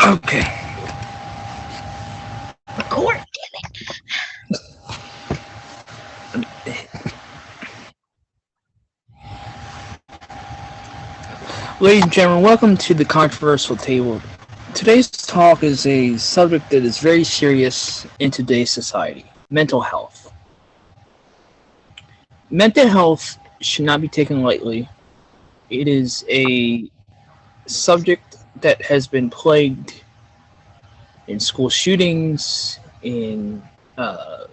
Okay. Record. Ladies and gentlemen, welcome to the Controversial Table. Today's talk is a subject that is very serious in today's society: mental health. Mental health should not be taken lightly. It is a subject that has been plagued in school shootings, in uh,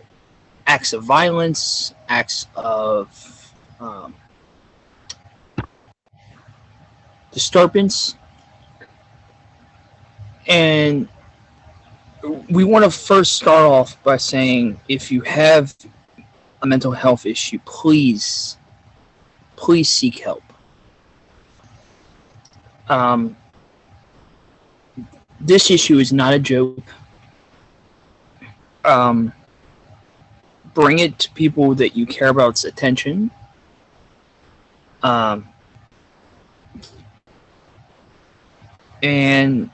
acts of violence, acts of disturbance, and we want to first start off by saying if you have a mental health issue, please seek help. Um, this issue is not a joke. Um, bring it to people that you care about's attention. Um, and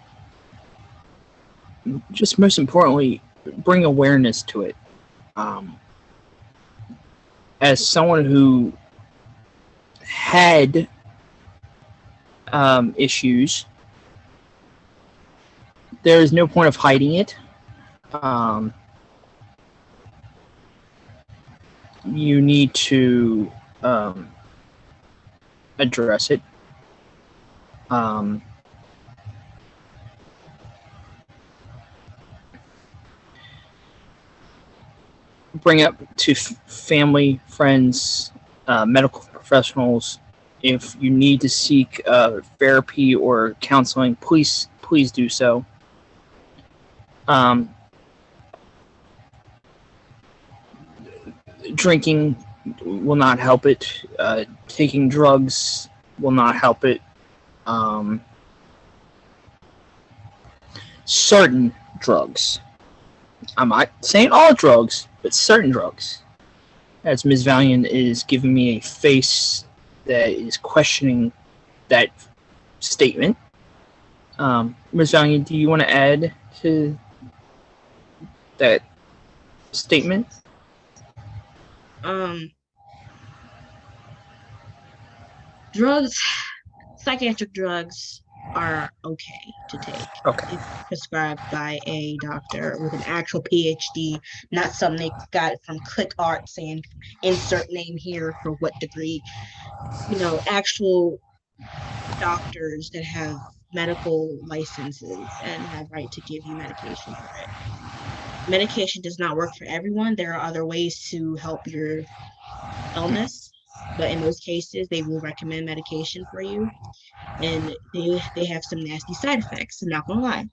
just most importantly, bring awareness to it. Um, as someone who had issues, there is no point of hiding it. You need to address it. Um, bring up to family, friends, medical professionals. If you need to seek therapy or counseling, please do so. Um, Drinking will not help it. Taking drugs will not help it. Um, Certain drugs. I'm not saying all drugs, but certain drugs. As Ms. Valiant is giving me a face that is questioning that statement. Ms. Valiant, do you want to add to that statement? Um, drugs, psychiatric drugs are okay to take Okay. if prescribed by a doctor with an actual PhD, not something they got from Click Art saying insert name here for what degree. Actual doctors that have medical licenses and have right to give you medication for it. Medication does not work for everyone. There are other ways to help your illness, but in those cases, they will recommend medication for you, and they have some nasty side effects. I'm not gonna lie.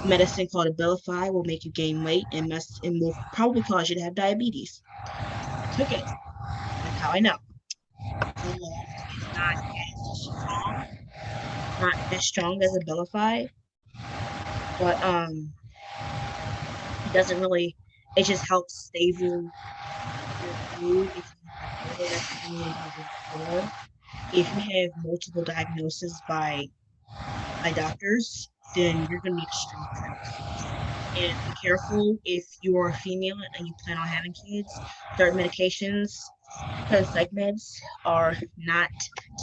Medicine called Abilify will make you gain weight and will probably cause you to have diabetes. I took it. That's how I know. Zoloft is not as strong as Abilify, but it doesn't really. It just helps stable your mood if you have bipolar. That's the only thing it is for. If you have multiple diagnoses by doctors, then you're gonna need a strong drugs. And be careful if you're a female and you plan on having kids. Certain medications, certain psych meds are not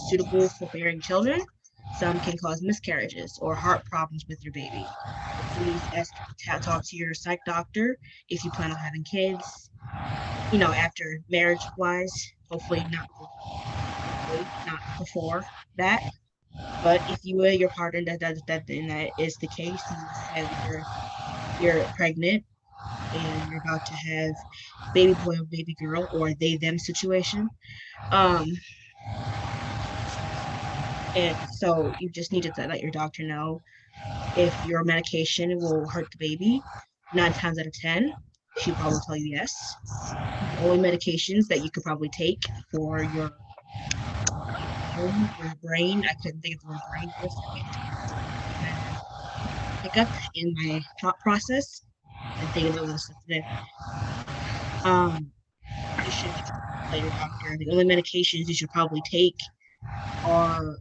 suitable for bearing children. Some can cause miscarriages or heart problems with your baby. So please talk to your psych doctor if you plan on having kids. After marriage wise, hopefully not before that. But if you were your partner that is the case, and you're pregnant and you're about to have baby boy or baby girl or they them situation, um, and so you just need to let your doctor know if your medication will hurt the baby. 9 times out of 10, she'll probably tell you yes. The only medications that you could probably take for your brain, I couldn't think of the word brain for a second. I had a hiccup in my thought process and thinking of this stuff today. Um, you should let your doctor. The only medications you should probably take are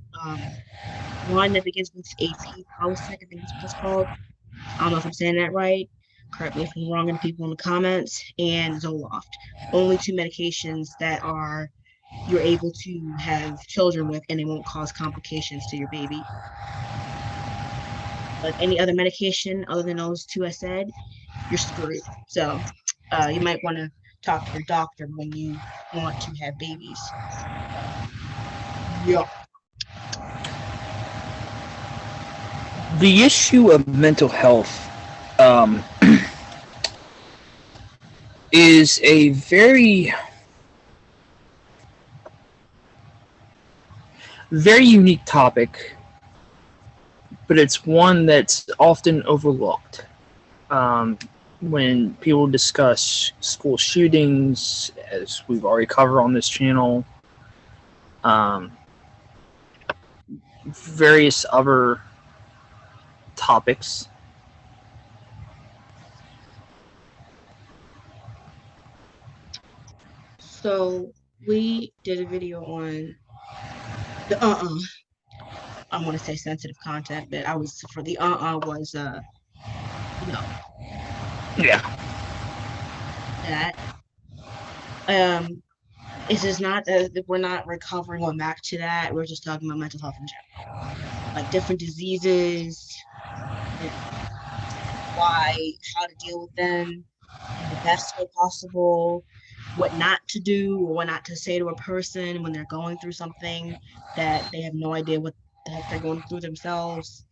one that begins with AP Prilosec, I think that's what it's called. I don't know if I'm saying that right. Correct me if I'm wrong, and people in the comments. And Zoloft. Only two medications that are you're able to have children with, and they won't cause complications to your baby. But any other medication other than those two I said, you're screwed. So you might want to talk to your doctor when you want to have babies. Yeah. The issue of mental health is a very, very unique topic, but it's one that's often overlooked. When people discuss school shootings, as we've already covered on this channel, various other topics. So we did a video on the I want to say sensitive content, but I was for the was no Yeah. that it's just not we're not recovering going back to that. We're just talking about mental health in general, like different diseases, why, how to deal with them in the best way possible, what not to do or what not to say to a person when they're going through something that they have no idea what the heck they're going through themselves.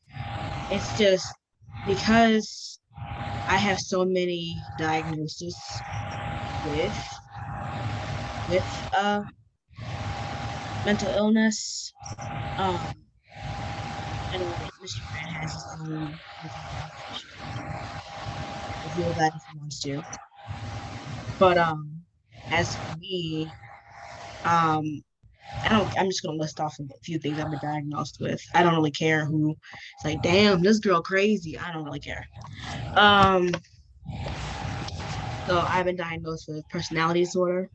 It's just because I have so many diagnoses with mental illness. I know Mr. Grant has his own mental health issues. Reveal that if he wants to. But as for me, um, I'm just gonna list off a few things I've been diagnosed with. I don't really care who. It's like, damn, this girl crazy. I don't really care. Um, so I've been diagnosed with personality disorder,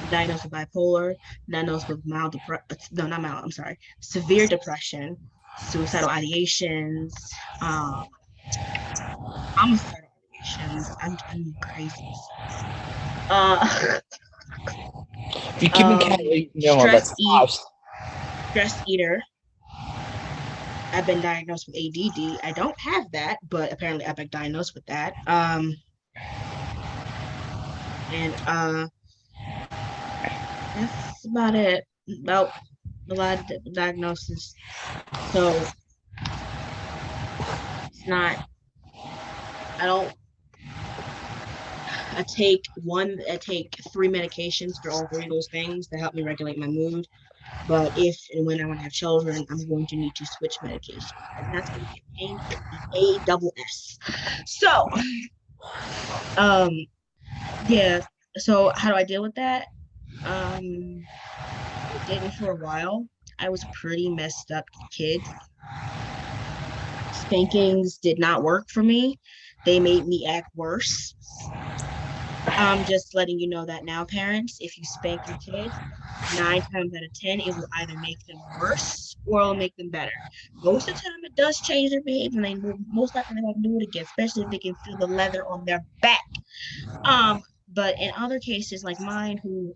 diagnosed with bipolar, diagnosed with no, not mild, I'm sorry, severe depression, suicidal ideations, homicidal ideations. I'm crazy. If you keep count, Stress that's eat, five. stress eater. I've been diagnosed with ADD. I don't have that, but apparently I've been diagnosed with that. And that's about it. About a lot of diagnosis. So it's not. I don't. I take 3 medications for all 3 of those things to help me regulate my mood. But if and when I want to have children, I'm going to need to switch medication, and that's going to be a pain in the A-double-S. So, yeah. So how do I deal with that? I was dating for a while. I was a pretty messed up kid. Spankings did not work for me. They made me act worse. I'm just letting you know that now, parents, if you spank your kid, 9 times out of 10, it will either make them worse or it'll make them better. Most of the time, it does change their behavior, and they will most likely never do it again, especially if they can feel the leather on their back. But in other cases, like mine, who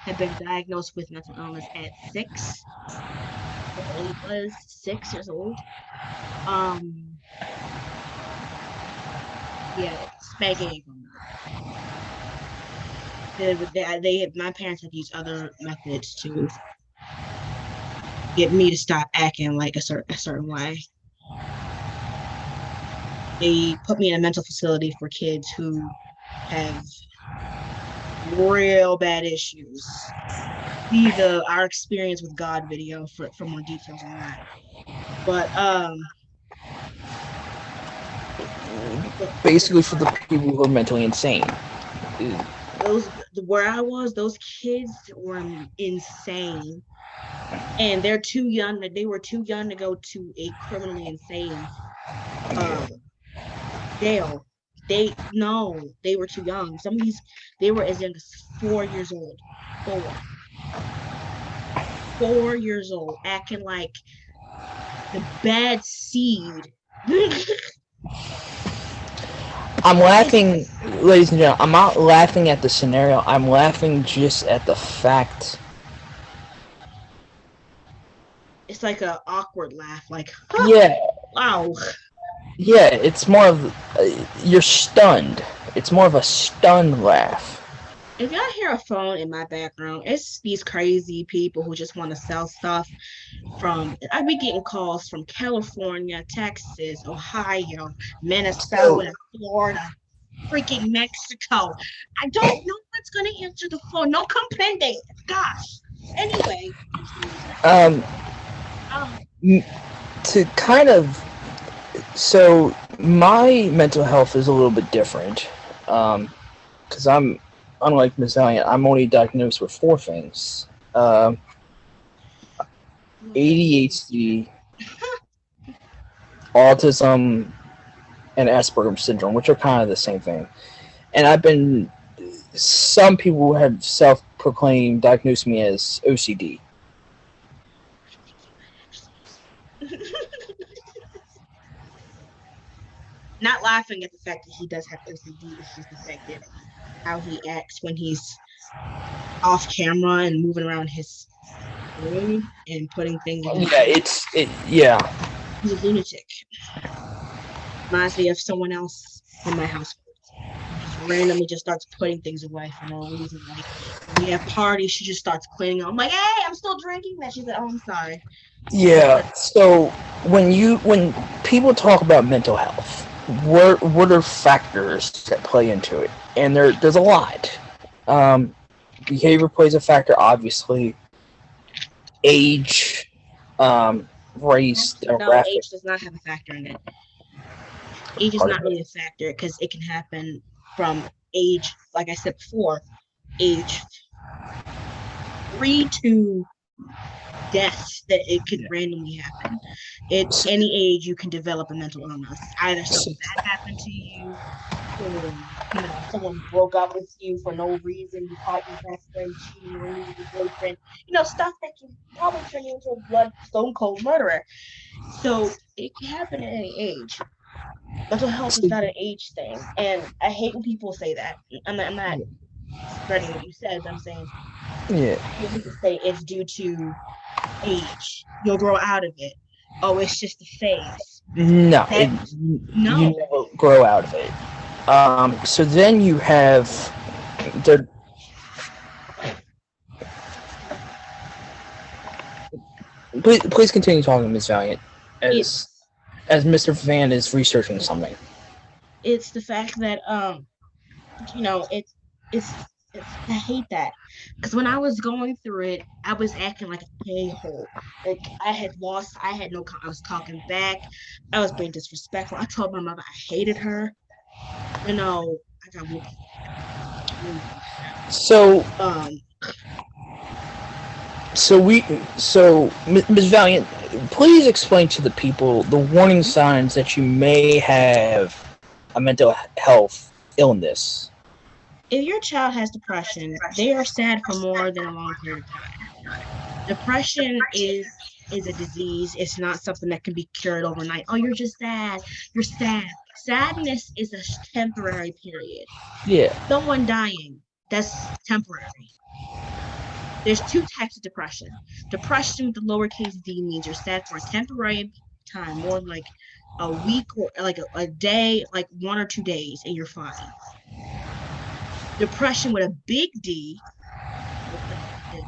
had been diagnosed with mental illness at 6, how old he was, 6 years old. Yeah, spanking. My parents had used other methods to get me to stop acting like a certain way. They put me in a mental facility for kids who have real bad issues. See our experience with God video for more details on that. But Basically, for the people who are mentally insane. Where I was, those kids were insane, and they're too young. They were too young to go to a criminally insane jail. They were too young. Some of these, they were as young as 4 years old. 4 years old, acting like The bad seed. I'm laughing, ladies and gentlemen. I'm not laughing at the scenario. I'm laughing just at the fact. It's like a awkward laugh, like, Yeah, wow. yeah. It's more of you're stunned. It's more of a stunned laugh. If y'all hear a phone in my background, it's these crazy people who just want to sell stuff from. I be getting calls from California, Texas, Ohio, So, Minnesota, Florida, freaking Mexico. I don't know what's gonna answer the phone. No comprende. Gosh. Anyway, um, um, to kind of, so my mental health is a little bit different. Because I'm, unlike Miss Valiant, I'm only diagnosed with four things. ADHD, autism, and Asperger's syndrome, which are kind of the same thing. And some people have self-proclaimed diagnosed me as OCD. not laughing at the fact that he does have OCD. It's just the fact that how he acts when he's off camera and moving around his room and putting things in his Yeah, room. yeah. He's a lunatic. Reminds me of someone else in my household. Just randomly just starts putting things away for no reason. Like when we have parties, she just starts cleaning. I'm like, hey, I'm still drinking that. She's like, oh, I'm sorry. Yeah. So when people talk about mental health, what are factors that play into it? And there's a lot. Behavior plays a factor, obviously. Age, race, No, demographic. age does not have a factor in it. Age is Pardon? not really a factor because it can happen from age, like I said before, age 3 to death that it could randomly happen. At any age, you can develop a mental illness. Either something bad happened to you, or someone broke up with you for no reason. You caught your best friend cheating on you with your boyfriend. Stuff that can probably turn you into a blood stone cold murderer. So it can happen at any age. Mental health is not an age thing, and I hate when people say that. I'm not spreading what you said. I'm saying Yeah. I hate when people say it's due to age. You'll grow out of it. Oh, it's just a phase. No, you No. never grow out of it. So then you have the. Please continue talking, Miss Valiant, as It's as Mr. Van is researching something. it's the fact that it's I hate that because when I was going through it, I was acting like a a-hole. Like I had no, I was talking back, I was being disrespectful. I told my mother I hated her. I got whooped for that. So Um, so we so Ms. Valiant, please explain to the people the warning signs that you may have a mental health illness. if your child has depression, they are sad for more than a long period of time. Depression is a disease. It's not something that can be cured overnight. Oh, you're just sad. You're sad. Sadness is a temporary period. Yeah. Someone dying, that's temporary. There's two types of depression. Depression with the lowercase d means you're sad for a temporary time, more like a week or like a day, like 1 or 2 days, and you're fine. Depression with a big D,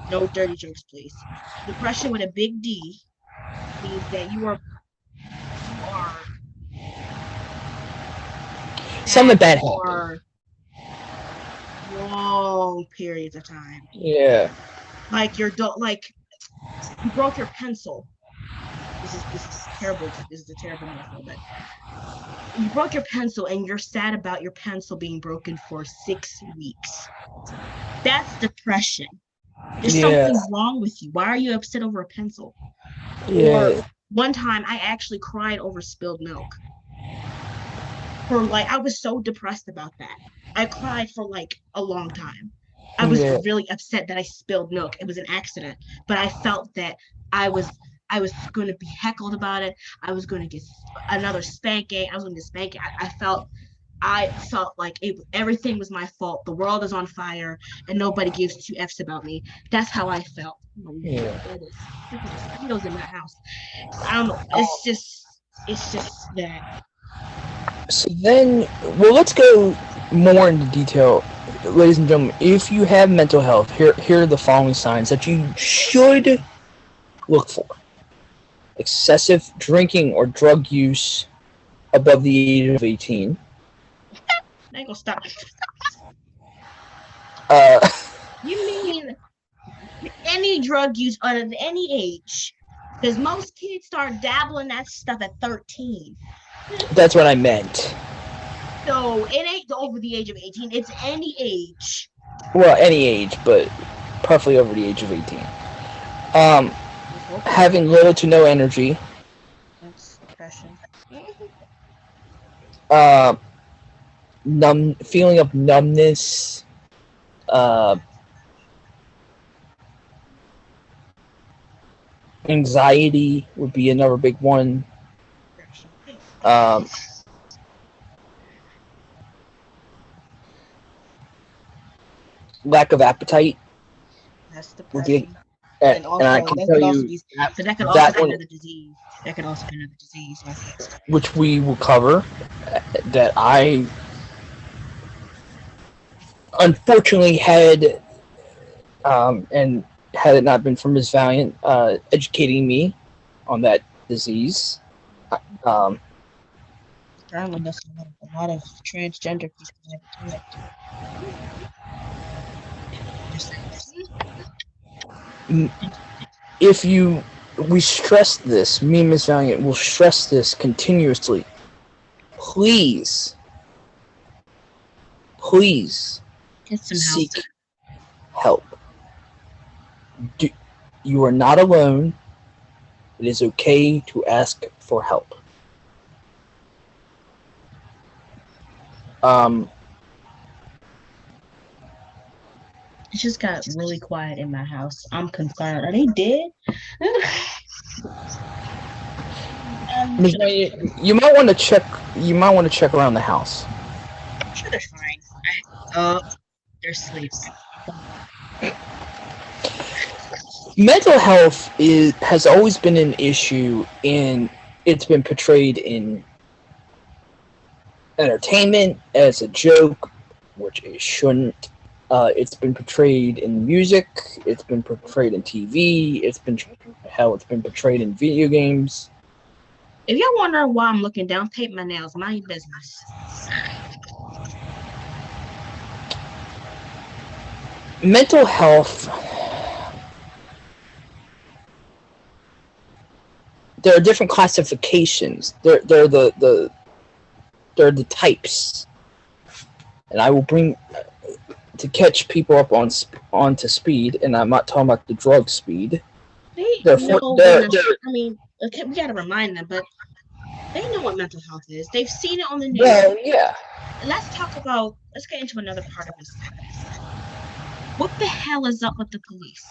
no dirty jokes, please. Depression with a big D means that you are Something sad bad happened. for long periods of time. Yeah. Like like you broke your pencil. This is terrible. This is a terrible metaphor, but you broke your pencil and you're sad about your pencil being broken for 6 weeks. That's depression. There's Yeah. something wrong with you. Why are you upset over a pencil? Or Yeah. one time I actually cried over spilled milk. I was so depressed about that. I cried for like a long time. I was Yeah. really upset that I spilled milk. It was an accident, but I felt that I was I was going to be heckled about it. I was going to get another spanking. I was going to get spanking. I felt like everything was my fault. The world is on fire, and nobody gives two f's about me. That's how I felt. Yeah. There's freaking mosquitoes in my house. I don't know. It's just that. So then, well, let's go more into detail, ladies and gentlemen. If you have mental health, here are the following signs that you should look for: excessive drinking or drug use above the age of 18. I ain't gonna stop. Uh, You mean any drug use under any age? Because most kids start dabbling that stuff at 13. that's what I meant. So it ain't over the age of 18. It's any age. Well, any age, but preferably over the age of 18. Having little to no energy. That's depression. Feeling of numbness. Anxiety would be another big one. Lack of appetite. That's Would be, depression. and I can tell you that could also be another disease. That could also be another disease. Which we will cover. That I unfortunately had, and had it not been for Ms. Valiant educating me on that disease. Apparently, that's a lot of transgender people have it. We stress this, me and Ms. Valiant will stress this continuously. Please seek help. You are not alone. It is okay to ask for help. It just got really quiet in my house. I'm concerned. Are they dead? You might want to check. You might want to check around the house. I'm sure they're fine. They're asleep. Mental health has always been an issue, and it's been portrayed in entertainment as a joke, which it shouldn't. It's been portrayed in music. It's been portrayed in TV. It's been portrayed in video games. If y'all wonder why I'm looking down, paint my nails. Mind your business. Mental health. There are different classifications. There are the types, and I will bring to catch people up onto speed. And I'm not talking about the drug speed. We gotta remind them, but they know what mental health is. They've seen it on the news. Well, yeah. Let's get into another part of this. What the hell is up with the police?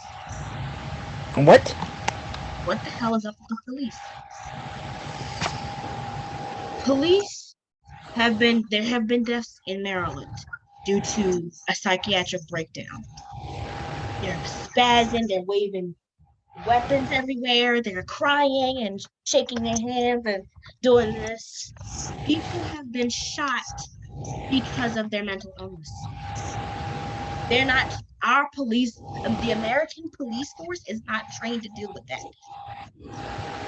What? What the hell is up with the police? There have been deaths in Maryland due to a psychiatric breakdown. They're spazzing, they're waving weapons everywhere, they're crying and shaking their hands and doing this. People have been shot because of their mental illness. They're not, our police, the American police force is not trained to deal with that.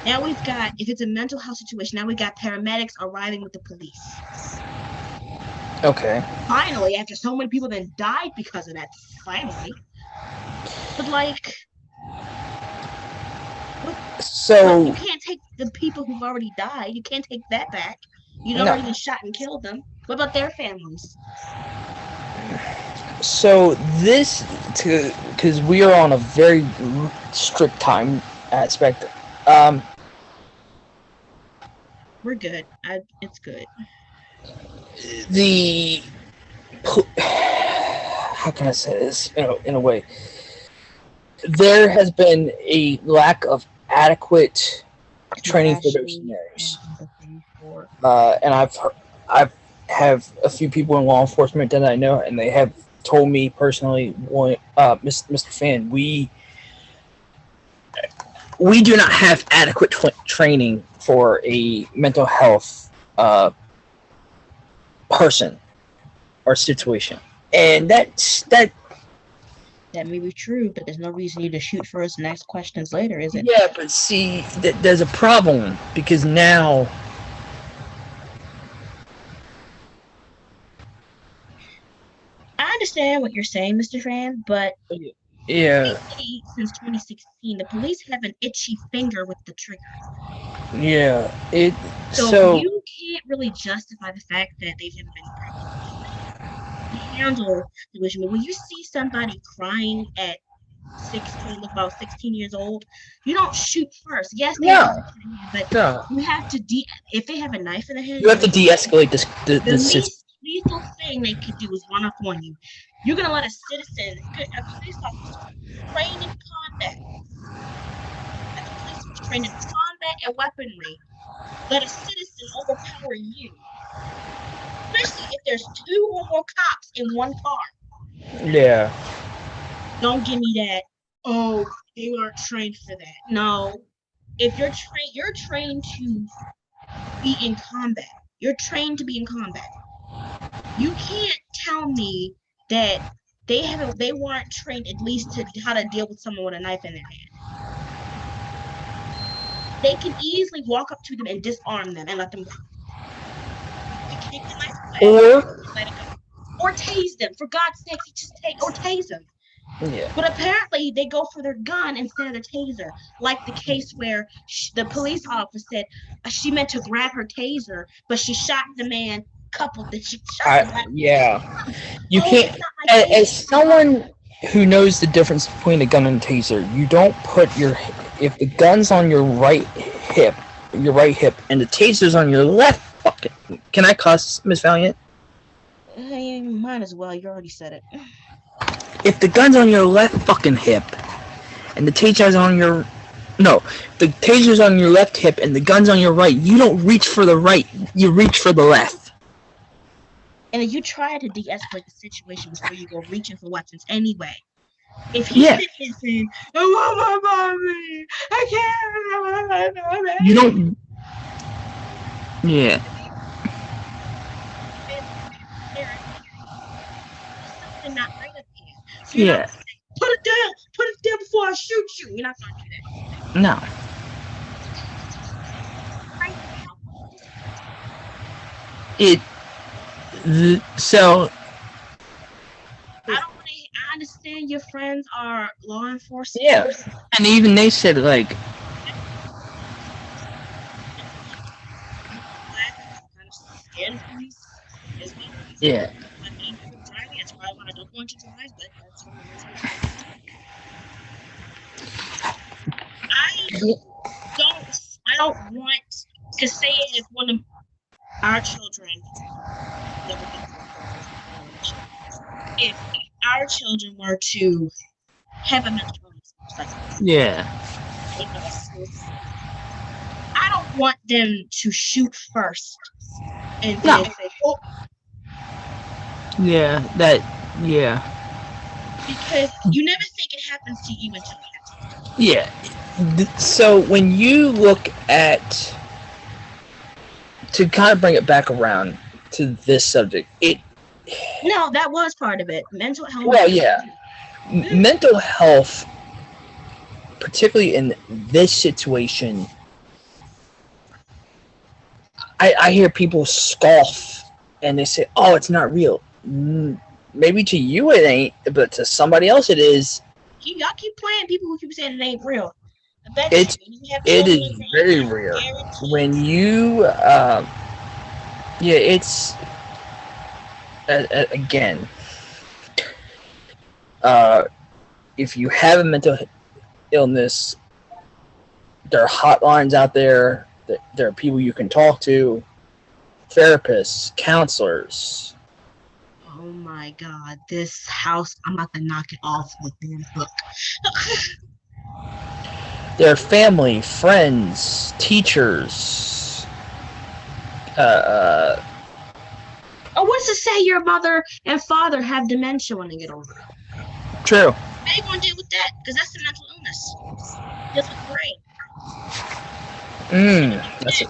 Now we've got, if it's a mental health situation, now we got paramedics arriving with the police. Okay. Finally, after so many people then died because of that, finally. But so you can't take the people who've already died. You can't take that back. You've already been shot and killed them. What about their families? So because we are on a very strict time aspect. We're good. It's good. How can I say this in a way? There has been a lack of adequate training for those Compassion scenarios. and empathy for. And I've have a few people in law enforcement that I know, and they have told me personally, Mr. Fan, we do not have adequate training for a mental health person or situation, and that. That may be true, but there's no reason you to shoot first and ask questions later, is it? Yeah, but see, there's a problem because now. I understand what you're saying, Mr. Fan, but Yeah, since 2016, the police have an itchy finger with the trigger. yeah. So So you can't really justify the fact that they haven't been handle the situation. When you see somebody crying at 16, about 16 years old, you don't shoot first. Yes, they have a no, knife in their hand, but no. you have to if they have a knife in their hand, You have to de-escalate this. the This least lethal thing they could do is run up on you. You're gonna let a police officer trained in combat, as a police officer trained in combat and weaponry, let a citizen overpower you, especially if there's 2 or more cops in one car. Yeah. Don't give me that. Oh, they weren't trained for that. No, if you're trained to be in combat. You're trained to be in combat. You can't tell me that they weren't trained at least to how to deal with someone with a knife in their hand. They can easily walk up to them and disarm them and let them go. You take the knife away, let it go. Or tase them. For God's sake, just tase them. Yeah. But apparently they go for their gun instead of the taser, like the case where the police officer said she meant to grab her taser, but she shot the man coupled that she shot the black. Yeah. You can't. As someone who knows the difference between a gun and a taser, you don't put if the gun's on your right hip, and the taser's on your left fucking. Can I cuss, Miss Valiant? Hey, might as well. You already said it. If the gun's on your left fucking hip, and the taser's on your the taser's on your left hip and the gun's on your right, you don't reach for the right, you reach for the left. And you try to de-escalate the situation before you go reaching for weapons anyway. If he's sitting there saying, "I want my mommy, I can't," you don't. Yeah. Something not right up here. So Yeah. Put it down before I shoot you. You're not gonna do that. No. Right now. So. I understand your friends are law enforcement. Yeah. And even they said like. Yeah. That's probably why I don't want to drive, but that's what it is. I don't want to say it if one of our children if our children were to have a mental illness. Yeah. I don't want them to shoot first and then say, "Oh." Yeah. Because you never think it happens to you until it happens. Yeah. So when you look at, to kind of bring it back around to this subject, no, that was part of it. Mental health. Well, yeah. Mental health, particularly in this situation, I hear people scoff and they say, "Oh, it's not real." Maybe to you it ain't, but to somebody else it is. Y'all keep playing people who keep saying it ain't real. It is very real. When you, it's again, if you have a mental illness, there are hotlines out there. There are people you can talk to, therapists, counselors. Oh my God, this house, I'm about to knock it off with this book. their family, friends, teachers. Oh, what's to say your mother and father have dementia when they get older? True. How you gonna deal with that? Because that's a mental illness. Deals with the brain.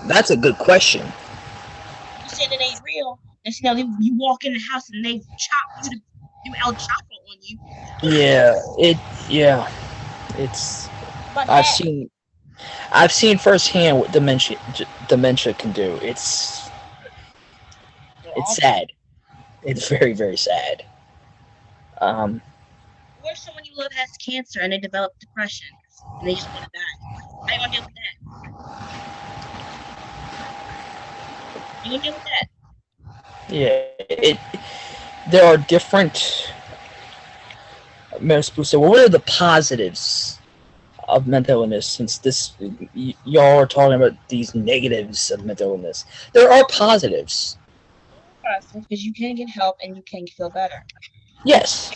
That's a good question. You said it ain't real, and so now you walk in the house and they chop you to do El Chapo on you. It's. But I've seen firsthand what dementia can do. It's sad. It's very, very sad. What if someone you love has cancer and they develop depression and they just want to die? How you gonna deal with that? You gonna deal with that? Yeah, there are different. Most people say, "Well, what are the positives of mental illness?" Since y'all are talking about these negatives of mental illness, there are positives. Because you can get help and you can feel better. Yes.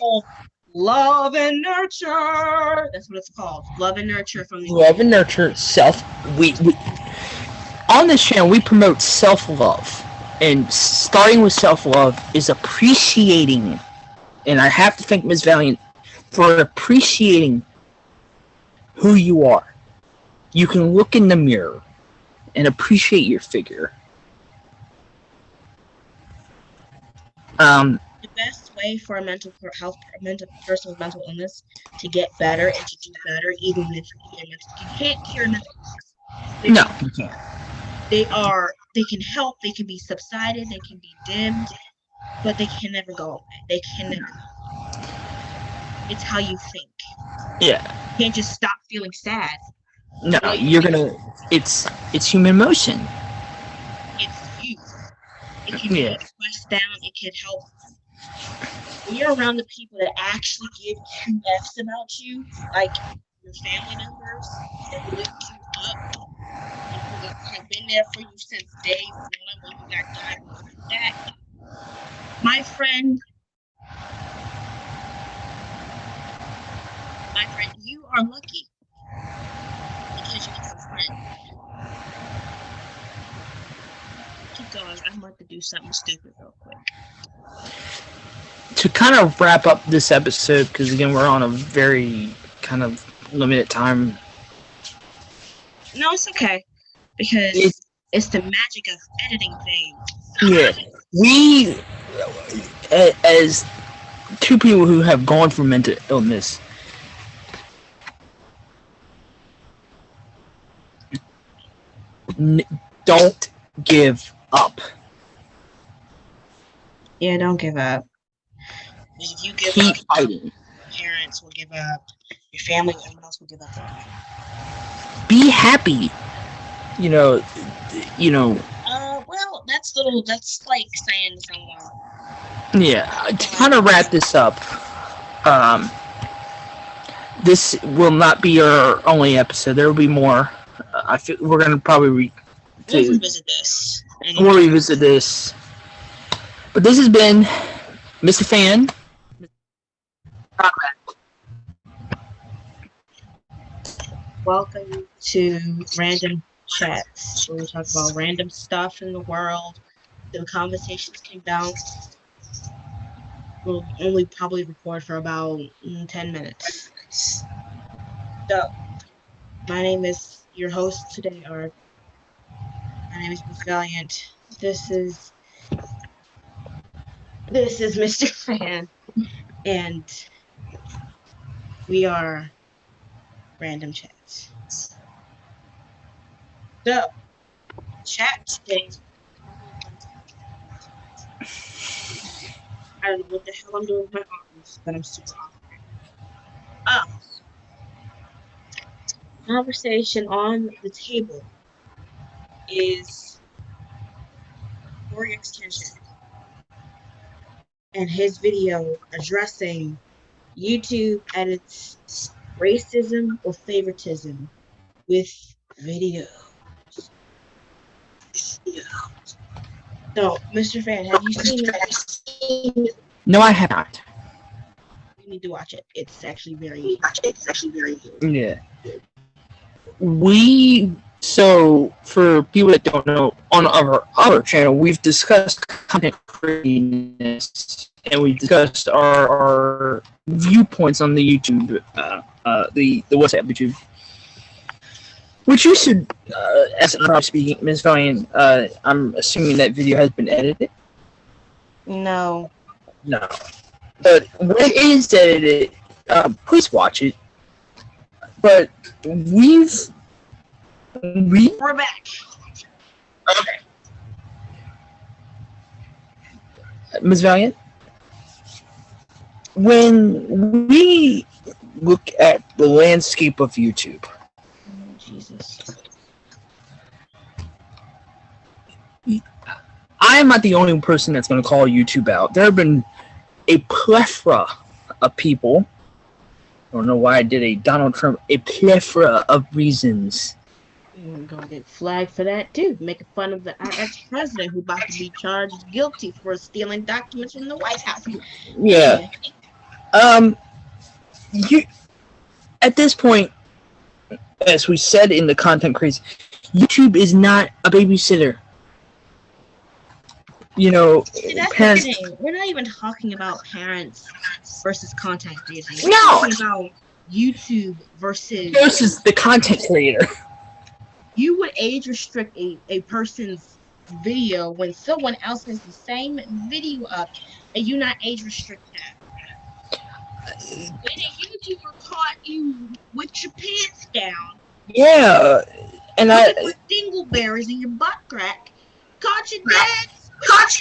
Love and nurture. That's what it's called. Love and nurture from the love and nurture. We on this channel we promote self-love, and starting with self-love is appreciating. And I have to thank Ms. Valiant for appreciating who you are. You can look in the mirror and appreciate your figure. The best way for a mental person with mental illness to get better and to do better, even if you can't cure mental illness. No, you can't. They can help, they can be subsided, they can be dimmed, but they can never go away. They can never. It's how you think. Yeah. You can't just stop feeling sad. No, you're gonna. It's human emotion. It's you. It can be expressed down. It can help. When you're around the people that actually give 2 F's about you, like your family members that lift you up, and who have been there for you since day 1 when you got diagnosed with that. My friend, you are lucky because you have a friend. Keep going. I'm about to do something stupid real quick. To kind of wrap up this episode, because again we're on a very kind of limited time. No, it's okay, because it's the magic of editing things. Yeah, we, as 2 people who have gone through mental illness, don't give up. Yeah, don't give up. If you give Keep up, fighting. Your parents will give up. Your family, everyone else will give up. Be happy. Well, that's like saying to someone. Yeah, to kind of wrap this up, this will not be our only episode. There will be more. I feel we're gonna probably we'll revisit this. We'll revisit this. But this has been Mr. Fan. Welcome to Random Chats, where we talk about random stuff in the world. The conversations can bounce. We'll only probably record for about 10 minutes. So, my name is your host today, my name is Ms. Valiant. This is Mr. Fan, and we are Random Chats. So, chat today. I don't know what the hell I'm doing with my arms, but I'm super awkward. Conversation on the table is Corey Extension and his video addressing YouTube edits racism or favoritism with videos. So, Mr. Fan, have you seen it? No, I have not. You need to watch it. It's actually very good. Yeah. So for people that don't know, on our other channel, we've discussed content creatiness, and we discussed our viewpoints on the YouTube, the WhatsApp YouTube. Which you should, as I'm speaking, Ms. Valiant, I'm assuming that video has been edited. No. No, but when it is edited, please watch it. But we're back. Okay. Ms. Valiant, when we look at the landscape of YouTube, Jesus. I am not the only person that's going to call YouTube out. There have been a plethora of people. I don't know why I did a Donald Trump. A plethora of reasons. You're gonna get flagged for that too. Making fun of our ex-president who about to be charged guilty for stealing documents from the White House. Yeah. You at this point, as we said in the content craze, YouTube is not a babysitter. You know, See, that's parents. the thing. We're not even talking about parents versus content creators. We're No. talking about YouTube versus the content creator. You would age restrict a person's video when someone else has the same video up and you not age restrict that. When a YouTuber caught you with your pants down, Yeah, and with dingleberries in your butt crack, caught you dead. Swear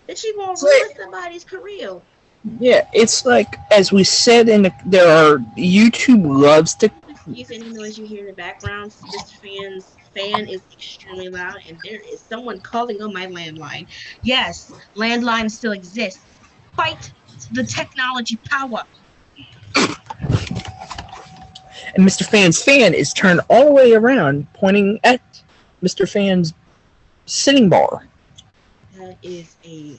that you gonna ruin somebody's career. Yeah, it's like, as we said YouTube loves to. Excuse any noise you hear in the background. This fan is extremely loud, and there is someone calling on my landline. Yes, landlines still exist. Fight the technology power. And Mr. Fan's fan is turned all the way around, pointing at Mr. Fan's sitting bar. That is a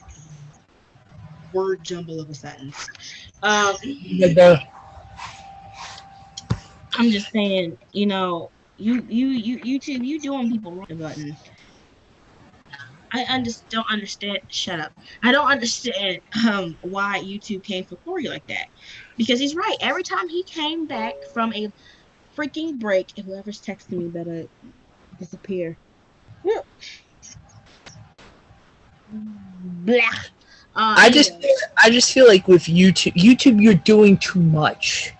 word jumble of a sentence. I'm just saying, YouTube, you doing people wrong button. I don't understand. Shut up. I don't understand why YouTube came for Corey like that. Because he's right. Every time he came back from a freaking break, and whoever's texting me better disappear. Blah. I just feel like with YouTube, you're doing too much.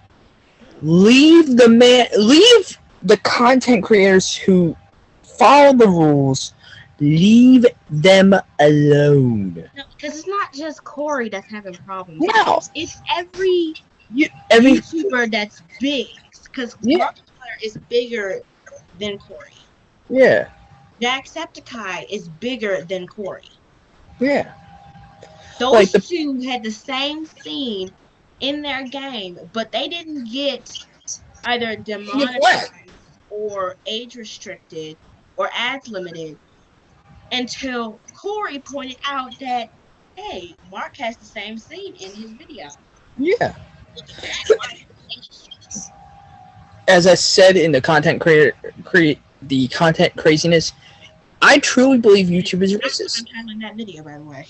Leave the content creators who follow the rules. Leave them alone. No, because it's not just Corey that's having problems. No, it's every every YouTuber that's big. Because Markiplier is bigger than Corey. Yeah. Jacksepticeye is bigger than Corey. Yeah. Those two had the same scene in their game, but they didn't get either demonetized or age restricted or ads limited until Corey pointed out that, hey, Mark has the same scene in his video. Yeah. As I said in the content content craziness, I truly believe YouTube is racist. I'm in that video, by the way.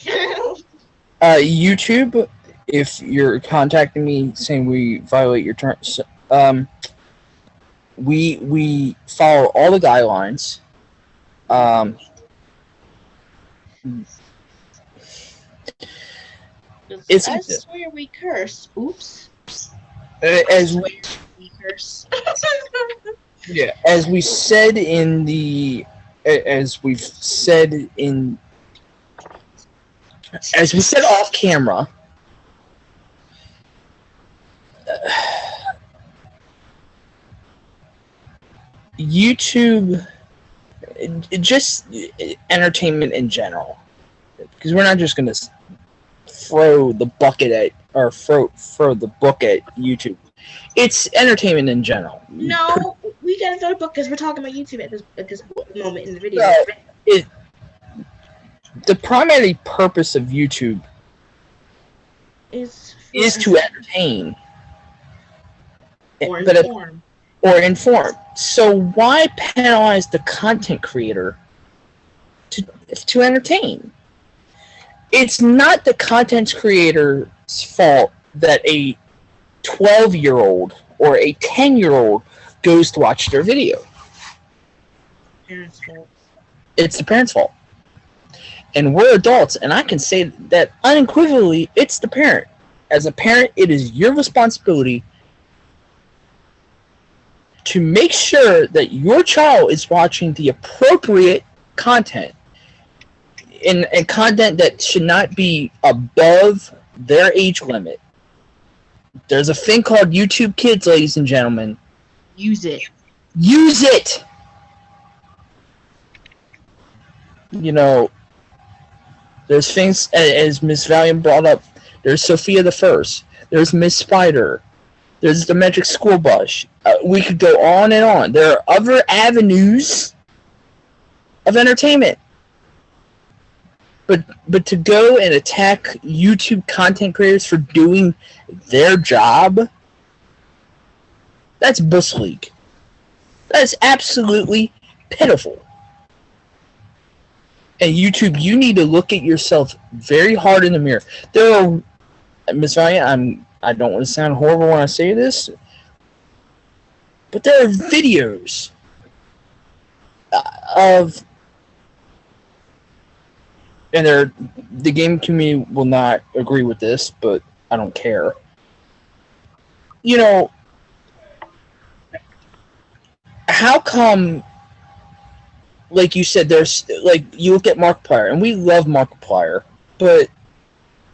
YouTube, if you're contacting me saying we violate your terms, we follow all the guidelines. I swear we curse. Oops. As we curse. Yeah, as we said in the, as we've said in, as we said off camera, YouTube, just entertainment in general, because we're not just gonna throw the bucket at, or throw the book at YouTube. It's entertainment in general. No, we gotta throw the book because we're talking about YouTube at this moment in the video. The primary purpose of YouTube is to entertain. or but inform. or inform. So why penalize the content creator to entertain? It's not the content creator's fault that a 12-year-old or a 10-year-old goes to watch their video. Parents' fault. It's the parents' fault. And we're adults, and I can say that unequivocally, it's the parent. As a parent, it is your responsibility to make sure that your child is watching the appropriate content and content that should not be above their age limit. There's a thing called YouTube Kids, ladies and gentlemen. Use it. Use it! You know, there's things, as Miss Valiant brought up, there's Sophia the First, there's Miss Spider, there's the Magic School Bus. We could go on and on. There are other avenues of entertainment. But to go and attack YouTube content creators for doing their job, that's Bush League. That's absolutely pitiful. And YouTube, you need to look at yourself very hard in the mirror. There are, Ms. Valiant, I don't want to sound horrible when I say this, but there are videos of, and the game community will not agree with this, but I don't care. You know, how come, like you said, there's, like, you look at Markiplier, and we love Markiplier, but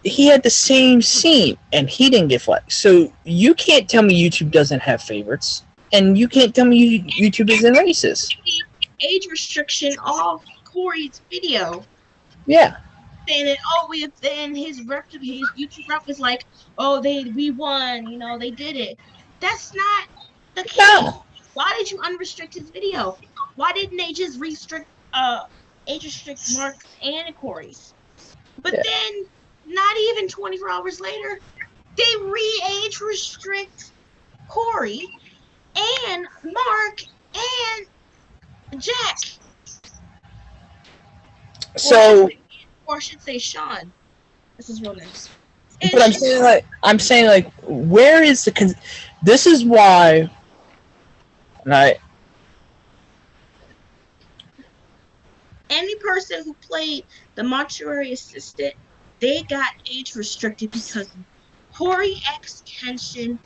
he had the same scene, and he didn't get flagged. So you can't tell me YouTube doesn't have favorites, and you can't tell me YouTube isn't racist. Age restriction off Corey's video. Yeah. Saying that, then his YouTube rep was like, we won, they did it. That's not the case. No. Why did you unrestrict his video? Why didn't they just age restrict Mark's and Corey's? But then, not even 24 hours later, they re-age restrict Corey and Mark and Jack. So, or I should say Sean. This is real nice. But I'm saying where is the? This is why. And any person who played the mortuary assistant, they got age restricted because Corey X Kenshin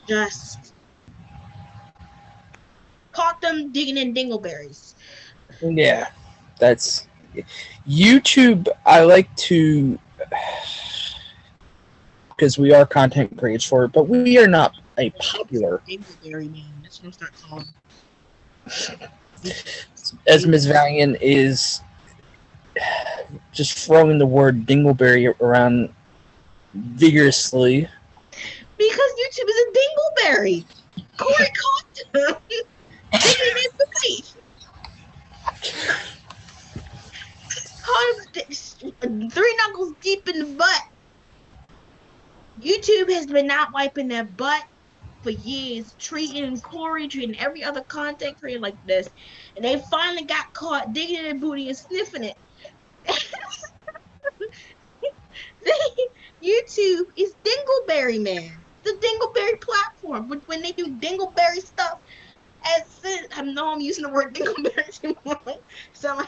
just caught them digging in dingleberries. Yeah, that's YouTube. I like to, because we are content creators for it, but we are not a popular. Dingleberry man. That's what I'm start calling. As Ms. Valiant is just throwing the word dingleberry around vigorously. Because YouTube is a dingleberry. Corey caught them. Caught him 3 knuckles deep in the butt. YouTube has been not wiping their butt for years, treating Corey, treating every other content creator like this, and they finally got caught digging in their booty and sniffing it. YouTube is Dingleberry Man, the Dingleberry platform. When they do Dingleberry stuff, I know I'm using the word Dingleberry too much. Sound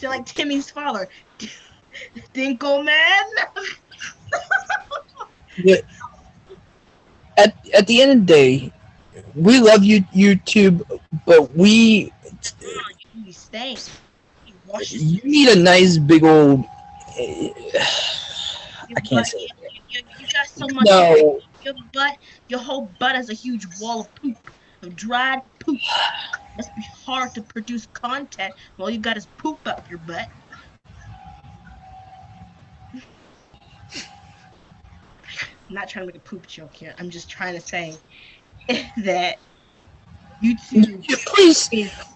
like Timmy's father, Dinkle Man. Yeah. At the end of the day, we love YouTube, but we you need a nice big old. I can't say it. You got so much. No. Your whole butt is a huge wall of poop, of dried poop. It must be hard to produce content when all you got is poop up your butt. I'm not trying to make a poop joke here. I'm just trying to say that YouTube. Please,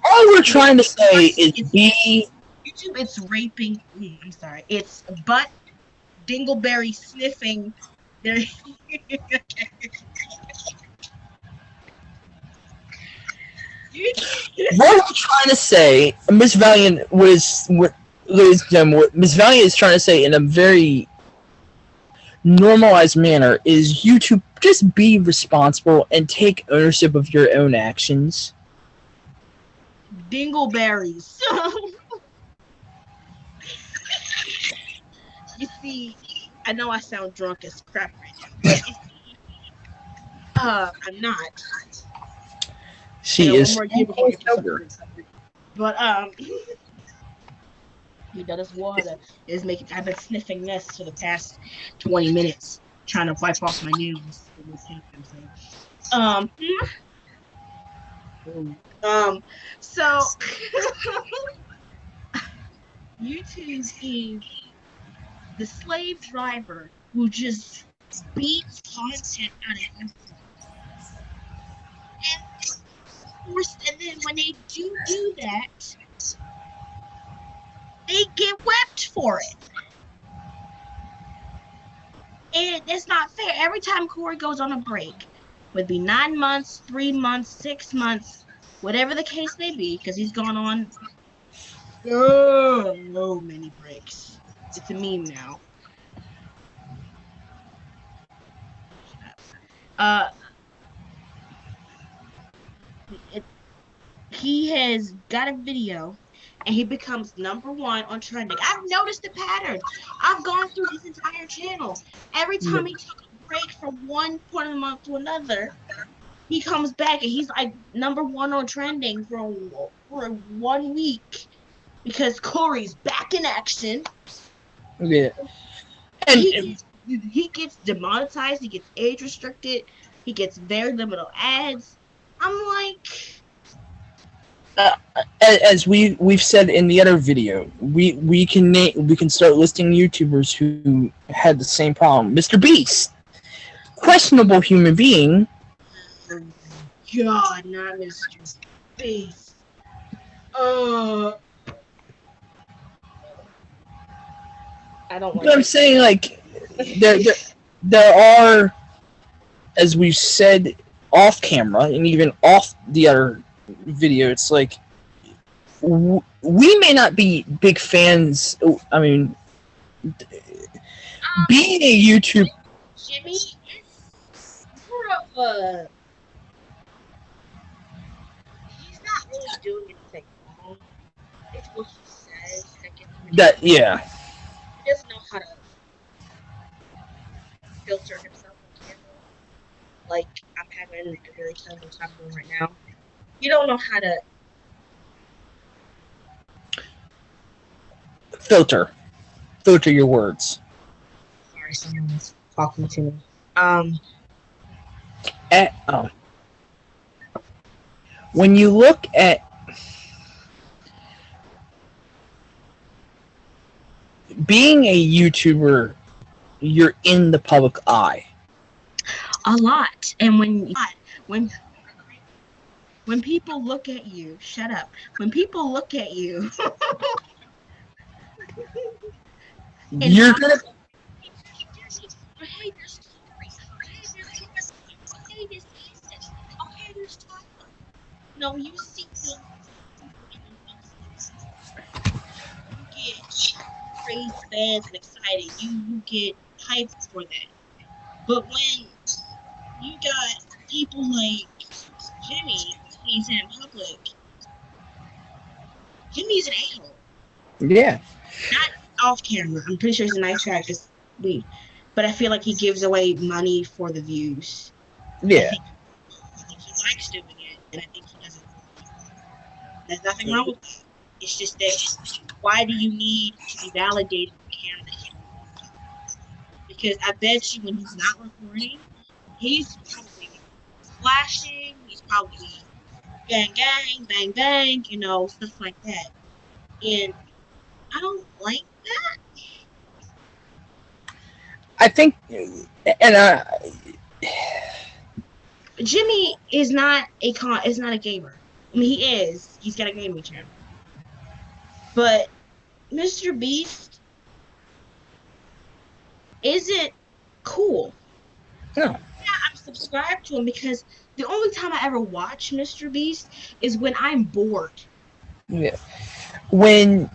all we're trying to say is YouTube. It's raping. I'm sorry. It's butt dingleberry sniffing. What I'm trying to say, Miss Valiant was what, ladies and gentlemen, what Miss Valiant is trying to say in a very normalized manner is you to just be responsible and take ownership of your own actions. Dingleberries. You see, I know I sound drunk as crap right now, but you see, I'm not. She One is more year before I get sober. But this water is making. I've been sniffing this for the past 20 minutes, trying to wipe off my nails. Um, so YouTube is the slave driver who just beats content out of everyone. And then when they do that, they get whipped for it. And it's not fair. Every time Corey goes on a break, would be 9 months, 3 months, 6 months, whatever the case may be, because he's gone on so many breaks. It's a meme now. He has got a video and he becomes #1 on trending. I've noticed the pattern. I've gone through his entire channel. Every time he took a break from one point of the month to another, he comes back and he's like #1 on trending for 1 week because Corey's back in action. Yeah. And he gets demonetized, he gets age restricted, he gets very limited ads. I'm like, as we've said in the other video, we can start listing YouTubers who had the same problem. Mr. Beast, questionable human being. God, not Mr. Beast. I don't want. But I'm saying, like, there are, as we've said off camera and even off the other video, it's like we may not be big fans. I mean, being a YouTube, Jimmy is more of a. He's not really doing anything wrong. It's what he says that gets me. that yeah. He doesn't know how to filter himself on camera. Like I'm having a very terrible time doing right now. You don't know how to filter your words. Sorry, someone's talking to me. When you look at being a YouTuber, you're in the public eye. A lot. And when people look at you, shut up. When people look at you, you're gonna. Hey, there's Corey. Hey, there's Ethan. Oh, hey, there's Tyler. No, you see them. You get praise fans and excited. You get hyped for that. But when you got people like Jimmy, he's in public. Jimmy's an a-hole. Yeah. Not off camera. I'm pretty sure he's a nice guy because but I feel like he gives away money for the views. Yeah. I think he likes doing it, and I think he does it. There's nothing wrong with that. It's just that why do you need to be validated on camera? Because I bet you when he's not recording, he's probably flashing, he's probably gang, bang, bang, stuff like that. And I don't like that. I think, and Jimmy is not a gamer. I mean, he is. He's got a gaming channel. But Mr. Beast isn't cool. No. Yeah, I'm subscribed to him because the only time I ever watch Mr. Beast is when I'm bored. Yeah. When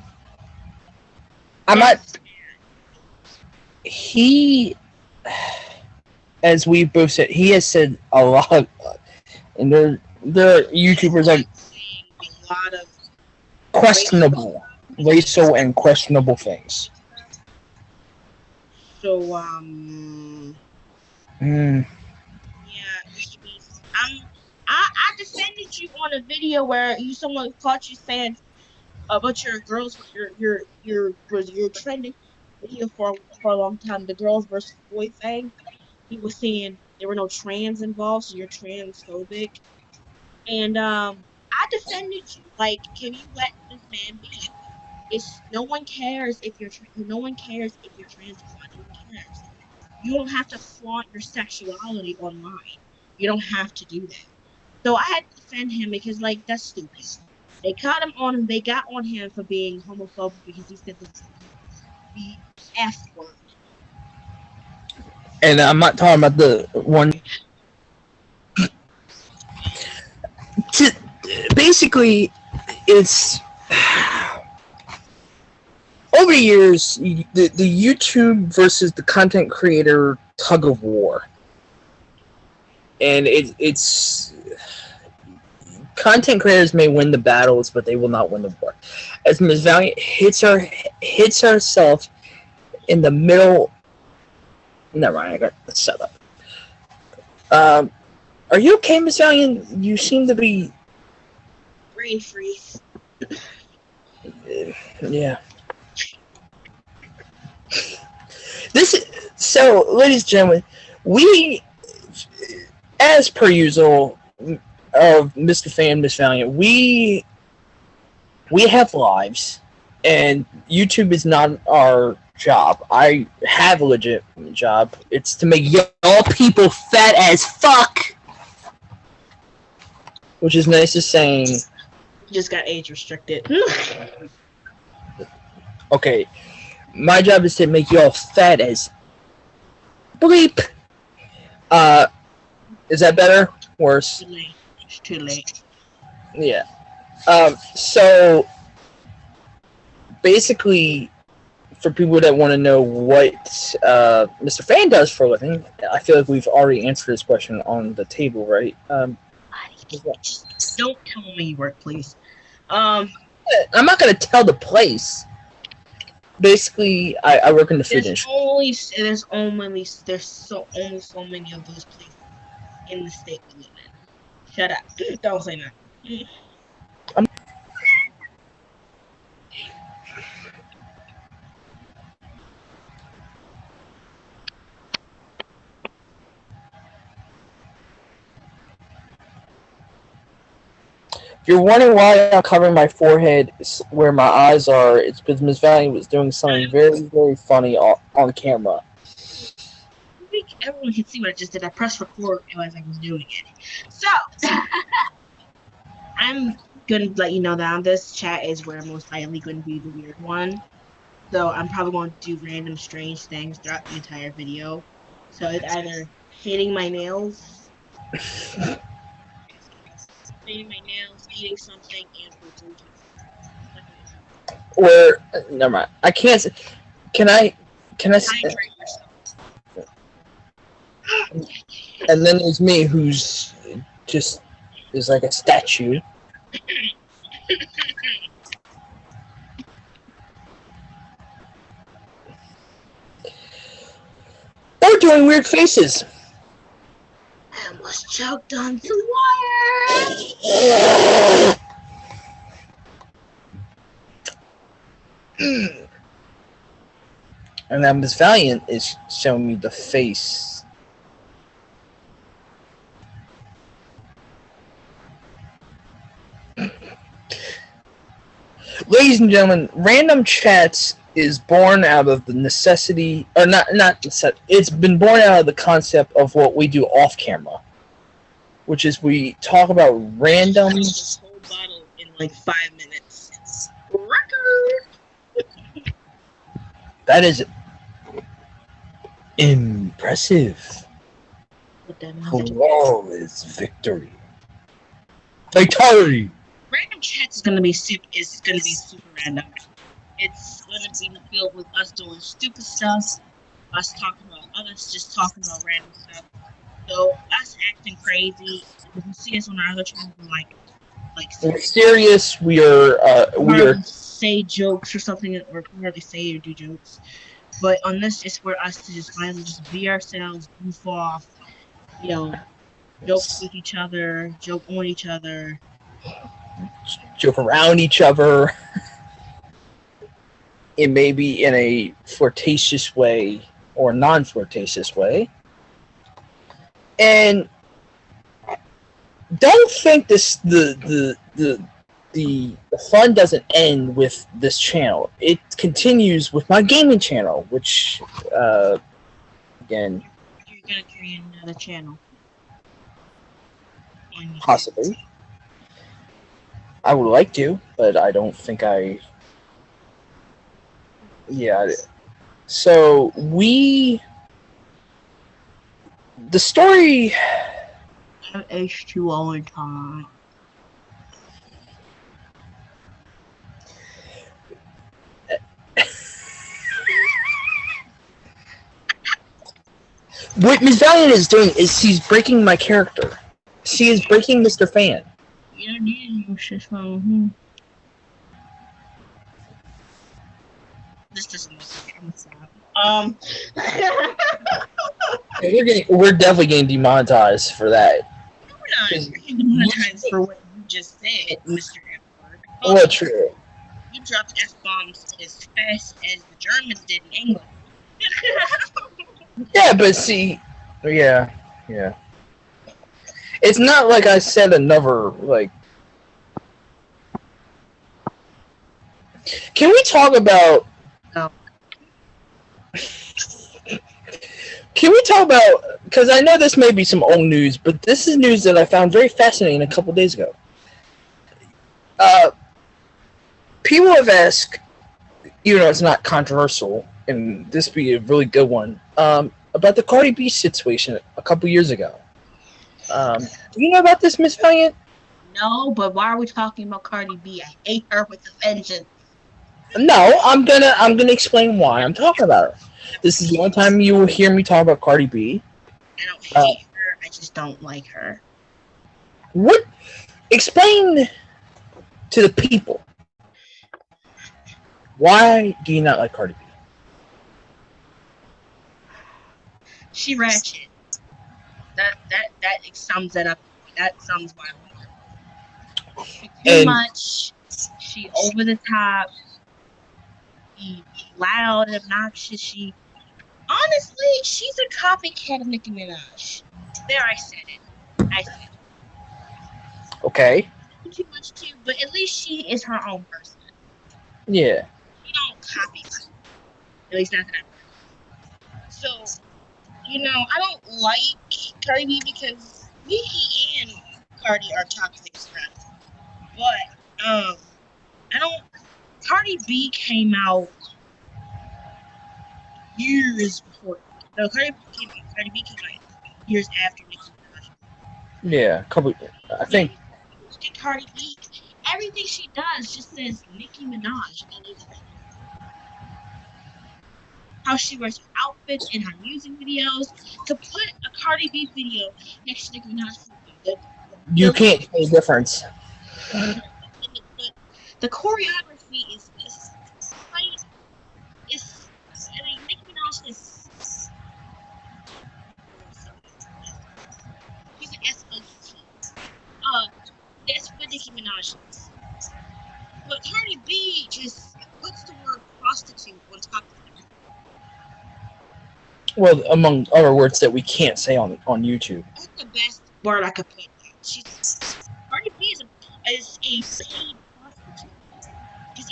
I'm not, That's he, as we both said, he has said a lot, and the YouTubers are saying a lot of questionable, racial and questionable things. so Mm. yeah, Mr. Beast. I defended you on a video where someone caught you saying about your girls your trending video for a long time, the girls versus boy thing. He was saying there were no trans involved, so you're transphobic. And I defended you. Like, can you let this man be? It's no one cares if you're no one cares if you're trans or not. No one cares. You don't have to flaunt your sexuality online. You don't have to do that. So I had to defend him because like that's stupid. They caught him on him. They got on him for being homophobic because he said the F word. And I'm not talking about the one. Basically, it's over the years the YouTube versus the content creator tug of war, and it's content creators may win the battles, but they will not win the war. As Ms. Valiant hits herself in the middle. Never mind, I got set up. Are you okay, Ms. Valiant? You seem to be Brain freeze. yeah. So, ladies and gentlemen, we, as per usual of Mr. Fan, Miss Valiant, we have lives, and YouTube is not our job. I have a legit job. It's to make y'all people fat as fuck, which is nice as saying. Just got age restricted. Okay, my job is to make y'all fat as bleep. Is that better? Worse? Too late. It's too late. Yeah. So basically, for people that want to know what Mr. Fan does for a living, I feel like we've already answered this question on the table, right? Don't tell me you work, please. I'm not gonna tell the place. Basically, I work in the food industry. There's only so many of those places in the state we live in. Shut up. Don't say that. If you're wondering why I'm covering my forehead where my eyes are, it's because Miss Valiant was doing something very, very funny on camera. I think everyone can see what I just did. I pressed record as I was doing it. So, I'm going to let you know that this chat is where I'm most likely going to be the weird one. So, I'm probably going to do random strange things throughout the entire video. So, it's either hitting my nails, eating something, and drinking something. Or, never mind. I can't. Can I? Hydrate yourself. And then there's me, who's just is like a statue. Or doing weird faces. I almost choked on some water. And then Miss Valiant is showing me the face. Ladies and gentlemen, Random Chats is born out of the necessity, or not necessity, it's been born out of the concept of what we do off camera, which is we talk about random. This whole bottle in like 5 minutes. Record. That is impressive. The what that means. Flawless victory. Fatality. Random chats is gonna be super random. It's gonna be filled with us doing stupid stuff, us talking about others, just talking about random stuff. So us acting crazy. If you see us on our other channels, We're serious. We are. Say jokes or something, or hardly say or do jokes. But on this, it's for us to just finally just be ourselves, goof off, joke with each other, joke on each other, joke around each other. It may be in a flirtatious way or non-flirtatious way. And don't think the fun doesn't end with this channel. It continues with my gaming channel, which again, you're gonna create another channel. Possibly. I would like to, but I don't think I. Yeah. So the story. H2 all the time. What Ms. Valiant is doing is she's breaking my character. She is breaking Mr. Fan. Yeah, this doesn't make sense. We're definitely getting demonetized for that. We're not getting demonetized for what you just said, Mr. F-word. Well, true. You dropped F-bombs as fast as the Germans did in England. Yeah, but see, yeah. It's not like I said another, like... Can we talk about... No. Can we talk about... Because I know this may be some old news, but this is news that I found very fascinating a couple days ago. People have asked, even though it's not controversial, and this would be a really good one, about the Cardi B situation a couple years ago. Do you know about this, Miss Valiant? No, but why are we talking about Cardi B? I hate her with a vengeance. No, I'm gonna explain why I'm talking about her. This is the only time you will hear me talk about Cardi B. I don't hate her. I just don't like her. What? Explain to the people. Why do you not like Cardi B? She ratchet. That sums it up. That sums why I like her. Too much. She over the top. She loud, obnoxious. Honestly, she's a copycat of Nicki Minaj. There, I said it. Okay. Too much too, but at least she is her own person. Yeah. She don't copy her. At least not that. So, I don't like Cardi B because Nicki and Cardi are toxic friends. But I don't. Cardi B came out years before. No, Cardi B came out years after Nicki Minaj. Yeah, I think. Look at Cardi B. Everything she does just says Nicki Minaj all over it. How she wears her outfits in her music videos. To put a Cardi B video next to Nicki Minaj, You can't tell the difference. The choreography is tight. Nicki Minaj is. She's an SOT. That's what Nicki Minaj is. But Cardi B just puts the word prostitute on top of it. Well, among other words that we can't say on YouTube. That's the best word I could put. Cardi B is a paid prostitute. Because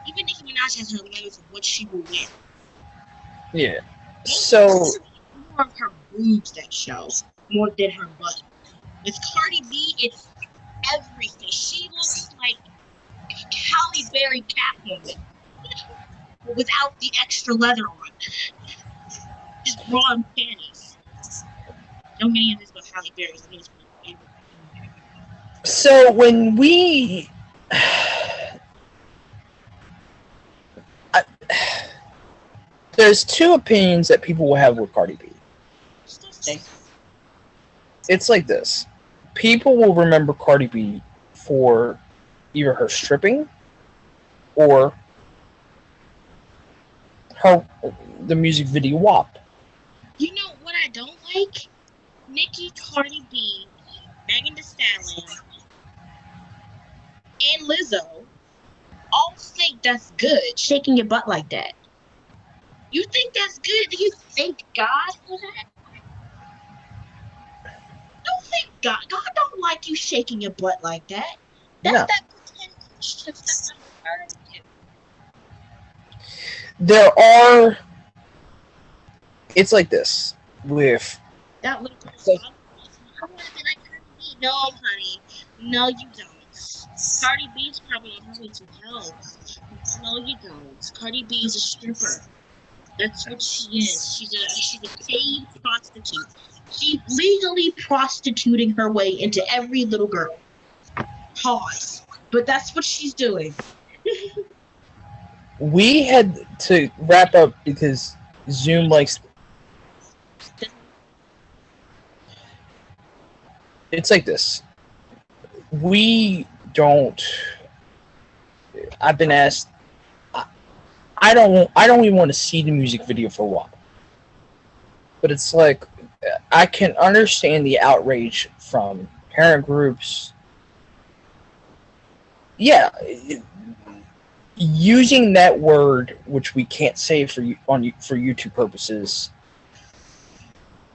even Nicki Minaj has her limits of what she will win. Yeah. So more of her boobs that show more than her butt. With Cardi B, it's everything. She looks like Halle Berry Catwoman without the extra leather on. Just bra and panties. Don't get into this about Halle Berry. I know it's my favorite. So when we, I, there's two opinions that people will have with Cardi B. Still stay. It's like this: people will remember Cardi B for either her stripping or the music video WAP. You know what I don't like? Nicki, Cardi B, Megan Thee Stallion, and Lizzo all think that's good, shaking your butt like that. You think that's good? Do you thank God for that? Don't thank God. God don't like you shaking your butt like that. That's No. that pretend Christian stuff I'm referring to. There are. It's like this with. That little girl. So I want to be like Cardi B. No, honey. No, you don't. Cardi B's probably on her way to hell. No, you don't. Cardi B is a stripper. That's what she is. She's a paid prostitute. She's legally prostituting her way into every little girl. Pause. But that's what she's doing. We had to wrap up because Zoom likes. It's like this. We don't. I've been asked. I don't even want to see the music video for WAP. But it's like I can understand the outrage from parent groups. Yeah, using that word, which we can't say for YouTube purposes.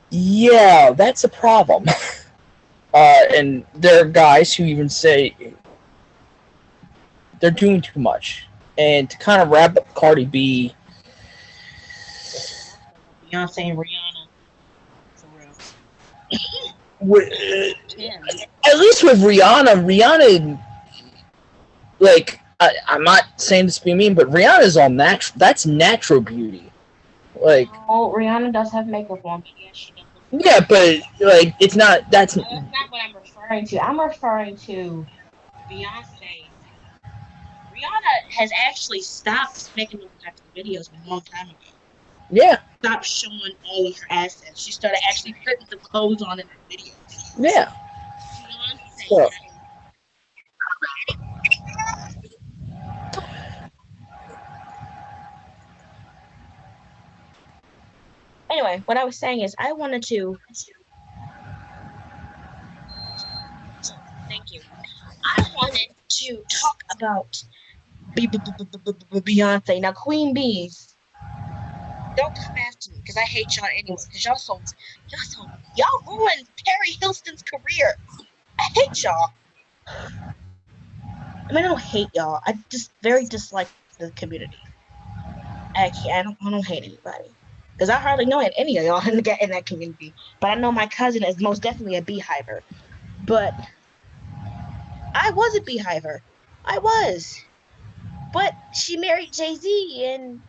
Yeah, that's a problem. And there are guys who even say they're doing too much. And to kind of wrap up Cardi B, Beyonce and Rihanna. For real. At least with Rihanna, like I'm not saying this to be mean, but Rihanna's on natural. That's natural beauty. Like, oh, Rihanna does have makeup on, but yeah, she does. Yeah, but like it's not. That's not what I'm referring to. I'm referring to Beyonce. Rihanna has actually stopped making those types of videos a long time ago. Yeah. Stopped showing all of her assets. She started actually putting some clothes on in her videos. Yeah. Beyonce. So, anyway, what I was saying is I wanted to. Thank you. I wanted to talk about Beyonce. Now, Queen Bees, don't come after me because I hate y'all anyway. Because y'all ruined Perry Hilston's career. I hate y'all. I mean, I don't hate y'all. I just very dislike the community. Actually, I don't hate anybody because I hardly know any of y'all in that community. But I know my cousin is most definitely a beehiver. But I was a beehiver. I was. But she married Jay-Z, and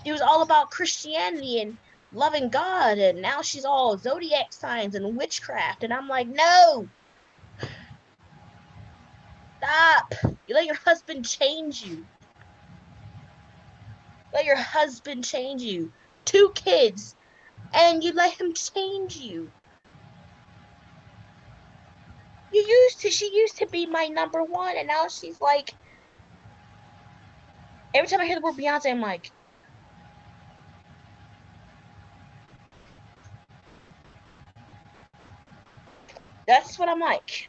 she was all about Christianity and loving God, and now she's all zodiac signs and witchcraft, and I'm like, no, stop. You let your husband change you. Let your husband change you. 2 kids, and you let him change you. She used to be my number one, and now she's like, every time I hear the word Beyonce, I'm like, that's what I'm like.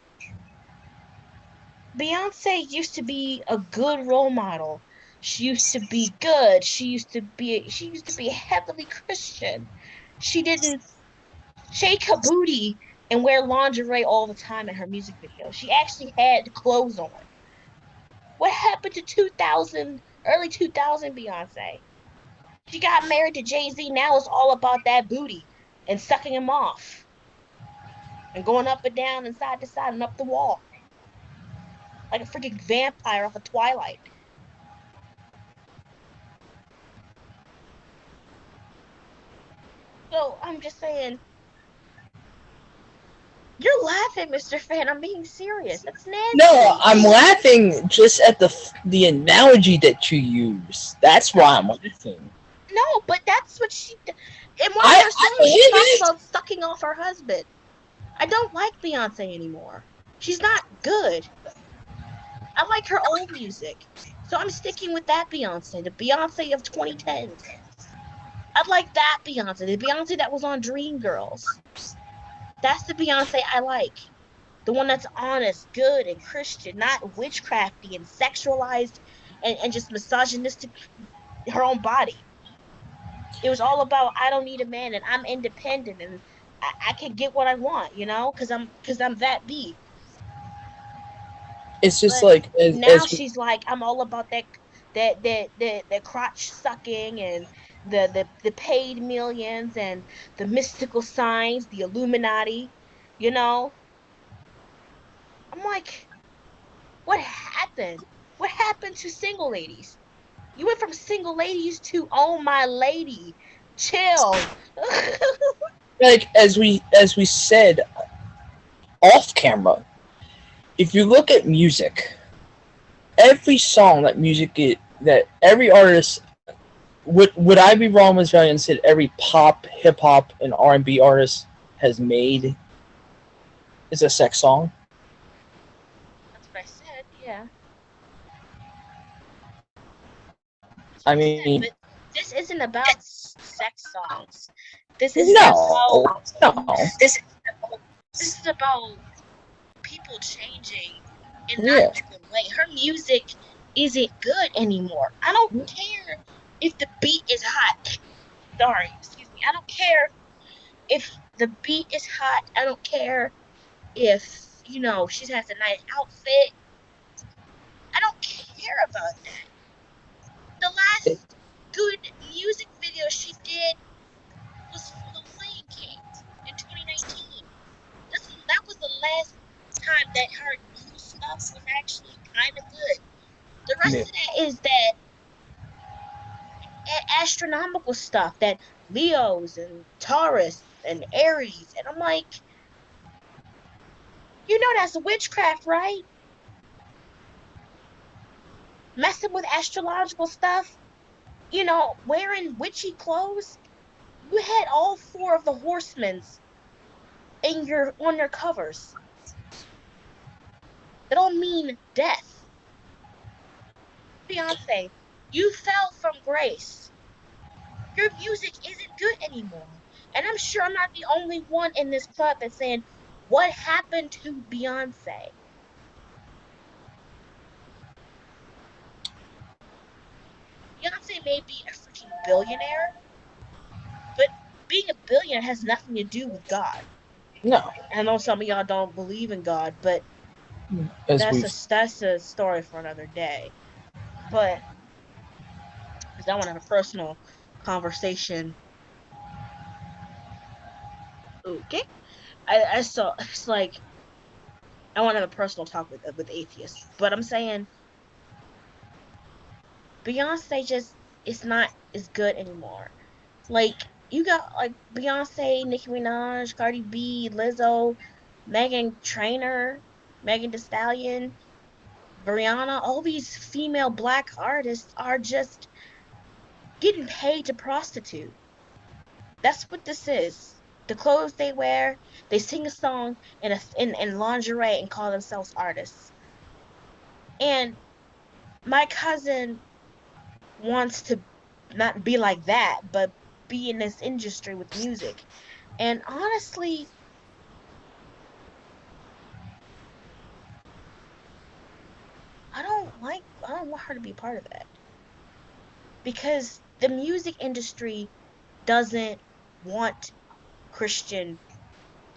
Beyonce used to be a good role model. She used to be good. She used to be heavily Christian. She didn't shake her booty and wear lingerie all the time in her music videos. She actually had clothes on. What happened to 2000, early 2000 Beyonce? She got married to Jay-Z. Now it's all about that booty and sucking him off and going up and down and side to side and up the wall like a freaking vampire off of Twilight. So I'm just saying, you're laughing, Mr. Fan. I'm being serious. That's No, nasty. I'm laughing just at the analogy that you use. That's why I'm laughing. No, but that's what in one of I her I songs, she believe talks it. about sucking off her husband. I don't like Beyonce anymore. She's not good. I like her old music. So I'm sticking with that Beyonce, the Beyonce of 2010s. I like that Beyonce, the Beyonce that was on Dreamgirls. That's the Beyonce I like. The one that's honest, good, and Christian, not witchcrafty and sexualized and just misogynistic her own body. It was all about I don't need a man and I'm independent and I can get what I want, because I'm that B. It's just But like now as we, she's like, I'm all about that crotch sucking and the paid millions and the mystical signs, the Illuminati, you know. I'm like, what happened? What happened to single ladies? You went from single ladies to oh my lady. Chill. as we said off camera, if you look at music, every song that every artist would I be wrong, Miss Valiant, said every pop, hip hop, and R&B artist has made is a sex song. That's what I said. Yeah, that's what I I mean, said. But this isn't about sex songs. This isn't no, about no, this is about people changing and not yeah, in a good way. Her music isn't good anymore. I don't care if the beat is hot. Sorry, excuse me. I don't care if the beat is hot. I don't care if, she has a nice outfit. I don't care about that. The last good music video she did was for The Lion King in 2019. That was the last time that her new stuff was actually kind of good. The yeah. rest of that is that astronomical stuff, that Leos and Taurus and Aries, and I'm like, that's witchcraft, right? Messing with astrological stuff, wearing witchy clothes. You had all four of the horsemen's on your covers. That don't mean death. Beyonce, you fell from grace. Your music isn't good anymore. And I'm sure I'm not the only one in this club that's saying, what happened to Beyonce? Beyonce may be a freaking billionaire, but being a billionaire has nothing to do with God. No, I know some of y'all don't believe in God, but as that's we've a story for another day. But because I want to have a personal conversation. Okay, I saw it's like I want to have a personal talk with atheists, but I'm saying Beyonce just is not as good anymore. Like you got like Beyonce, Nicki Minaj, Cardi B, Lizzo, Megan Trainor, Megan Thee Stallion, Brianna. All these female black artists are just getting paid to prostitute. That's what this is. The clothes they wear, they sing a song in lingerie and call themselves artists. And my cousin wants to not be like that, but be in this industry with music. And honestly, I don't want her to be part of that because the music industry doesn't want Christian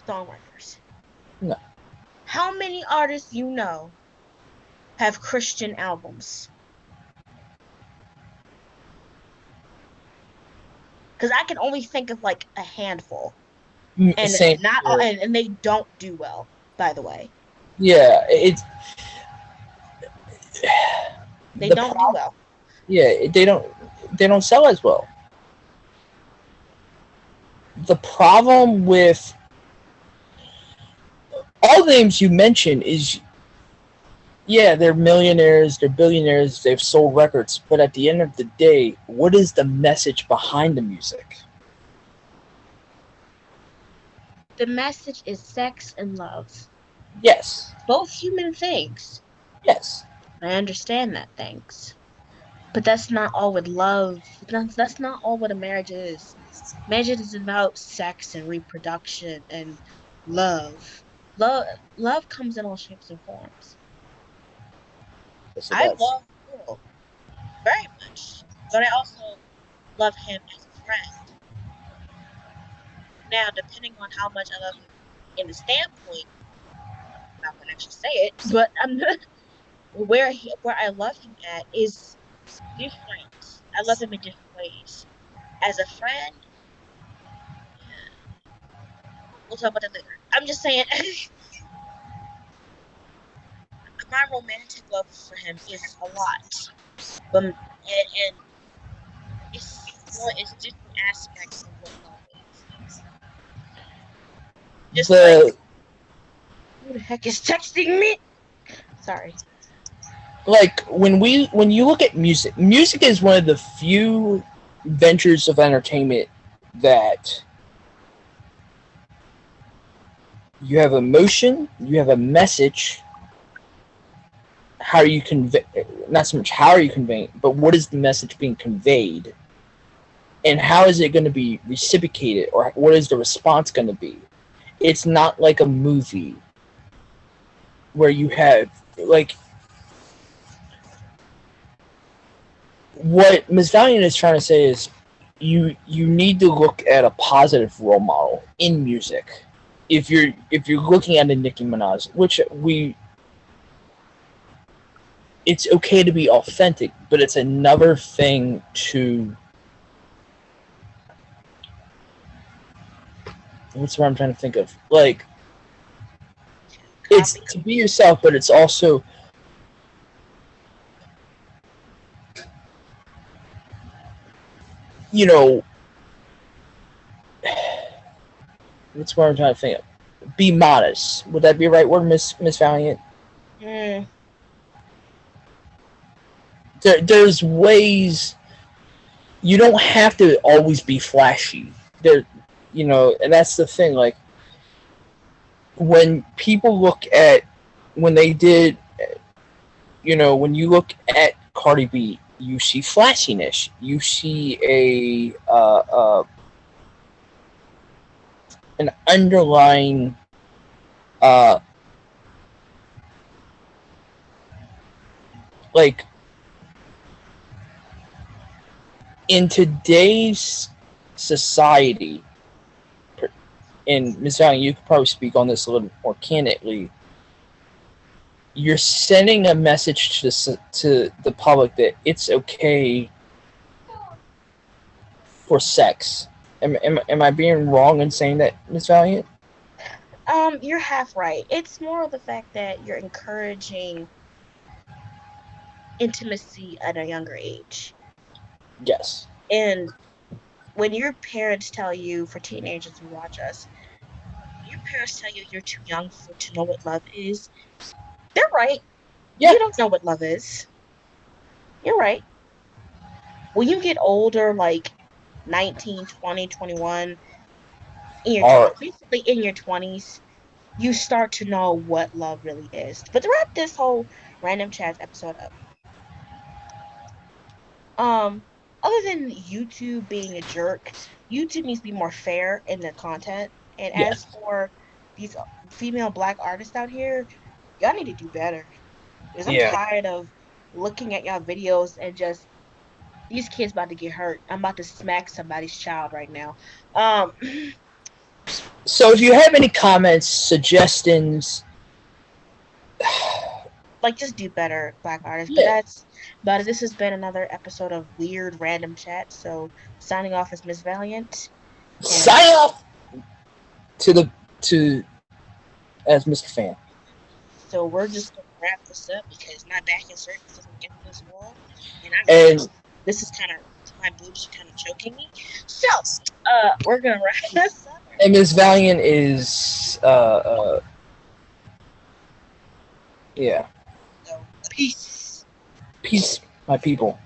songwriters. no. How many artists have Christian albums? Because I can only think of like a handful, and Same not all, here. and they don't do well. By the way, Yeah, it's they the don't do problem. well. Yeah, they don't sell as well. the problem with all the names you mentioned is, yeah, they're millionaires, they're billionaires, they've sold records, but at the end of the day, what is the message behind the music? The message is sex and love. Yes. Both human things. Yes. I understand that, thanks. But that's not all what love, that's not all what a marriage is. Marriage is about sex and reproduction and love. Love, love comes in all shapes and forms. Yes, it I does. love Will very much, but I also love him as a friend. Now, depending on how much I love him in the standpoint, I'm not gonna actually say it, but I'm not, where I love him at is different. I love him in different ways. As a friend, we'll talk about that later. I'm just saying, my romantic love for him is a lot, but and it's different aspects of what love is. Just like, who the heck is texting me? Sorry. Like when you look at music is one of the few ventures of entertainment that you have emotion, you have a message. How are you convey? Not so much how are you conveying, but what is the message being conveyed, and how is it going to be reciprocated, or what is the response going to be? It's not like a movie where you have like what Ms. Valiant is trying to say is you need to look at a positive role model in music. If you're looking at a Nicki Minaj, which it's okay to be authentic, but it's another thing to what's what I'm trying to think of. Like it's to be yourself, but it's also you know what's what I'm trying to think of. Be modest. Would that be the right word, Miss Valiant? Mm. There's ways you don't have to always be flashy. There, and that's the thing. Like when people look at when they did, when you look at Cardi B, you see flashiness. You see an underlying like in today's society, and Ms. Valiant, you could probably speak on this a little more candidly. You're sending a message to the public that it's okay for sex. Am I being wrong in saying that, Ms. Valiant? You're half right. It's more of the fact that you're encouraging intimacy at a younger age. Yes. And when your parents tell you, for teenagers who watch us, your parents tell you you're too young to know what love is, they're right. Yeah. You don't know what love is. You're right. When you get older, like 19, 20, 21, basically in your 20s, you start to know what love really is. But to wrap this whole random chats episode up, other than YouTube being a jerk, YouTube needs to be more fair in their content. And as for these female Black artists out here, y'all need to do better. Because I'm tired of looking at y'all videos and just these kids about to get hurt. I'm about to smack somebody's child right now. So if you have any comments, suggestions, like just do better, Black artists. But that's about it. This has been another episode of Weird Random Chat. So signing off is Miss Valiant. Sign off to as Mr. Fan. So we're just gonna wrap this up because my back is hurting because I'm getting this wall, and this is kind of my boobs are kind of choking me. So we're gonna wrap this. And Ms. Valiant is yeah. Peace. Peace, my people.